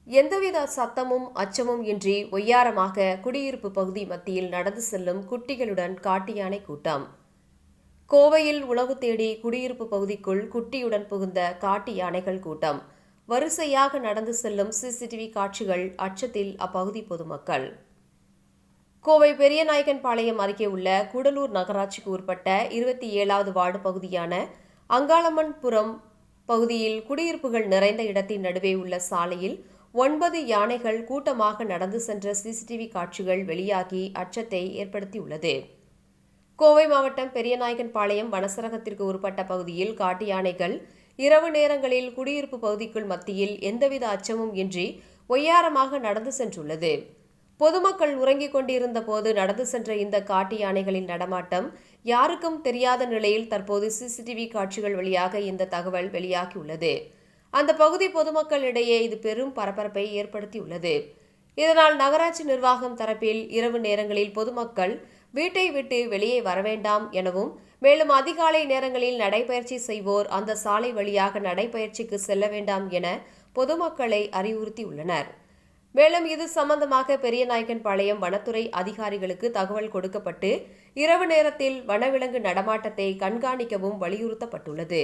எந்தவித சத்தமும் அச்சமும் இன்றி ஒய்யாரமாக குடியிருப்பு பகுதி மத்தியில் நடந்து செல்லும் குட்டிகளுடன் காட்டு யானை கூட்டம். கோவையில் உணவு தேடி குடியிருப்பு பகுதிக்குள் குட்டியுடன் புகுந்த காட்டு யானைகள் கூட்டம். வரிசையாக நடந்து செல்லும் சிசிடிவி காட்சிகள் அச்சத்தில் அப்பகுதி பொதுமக்கள். கோவை பெரியநாயக்கன்பாளையம் அருகே உள்ள கூடலூர் நகராட்சிக்கு உட்பட்ட 27வது வார்டு பகுதியான அங்காளம்மன்புரம் பகுதியில் குடியிருப்புகள் நிறைந்த இடத்தின் நடுவே உள்ள சாலையில் 9 யானைகள் கூட்டமாக நடந்து சென்ற சிசிடிவி காட்சிகள் வெளியாகி அச்சத்தை ஏற்படுத்தியுள்ளது. கோவை மாவட்டம் பெரியநாயக்கன்பாளையம் வனசரகத்திற்கு உட்பட்ட பகுதியில் காட்டு யானைகள் இரவு நேரங்களில் குடியிருப்பு பகுதிக்குள் மத்தியில் எந்தவித அச்சமும் இன்றி ஒய்யாரமாக நடந்து சென்றுள்ளது. பொதுமக்கள் உறங்கிக் கொண்டிருந்த போது நடந்து சென்ற இந்த காட்டு யானைகளின் நடமாட்டம் யாருக்கும் தெரியாத நிலையில் தற்போது சிசிடிவி காட்சிகள் வழியாக இந்த தகவல் வெளியாகியுள்ளது. அந்த பகுதி பொதுமக்களிடையே இது பெரும் பரபரப்பை ஏற்படுத்தியுள்ளது. இதனால் நகராட்சி நிர்வாகம் தரப்பில் இரவு நேரங்களில் பொதுமக்கள் வீட்டை விட்டு வெளியே வரவேண்டாம் எனவும், மேலும் அதிகாலை நேரங்களில் நடைபயிற்சி செய்வோர் அந்த சாலை வழியாக நடைபயிற்சிக்கு செல்ல வேண்டாம் என பொதுமக்களை அறிவுறுத்தியுள்ளனர். மேலும் இது சம்பந்தமாக பெரியநாயக்கன்பாளையம் வனத்துறை அதிகாரிகளுக்கு தகவல் கொடுக்கப்பட்டு இரவு நேரத்தில் வனவிலங்கு நடமாட்டத்தை கண்காணிக்கவும் வலியுறுத்தப்பட்டுள்ளது.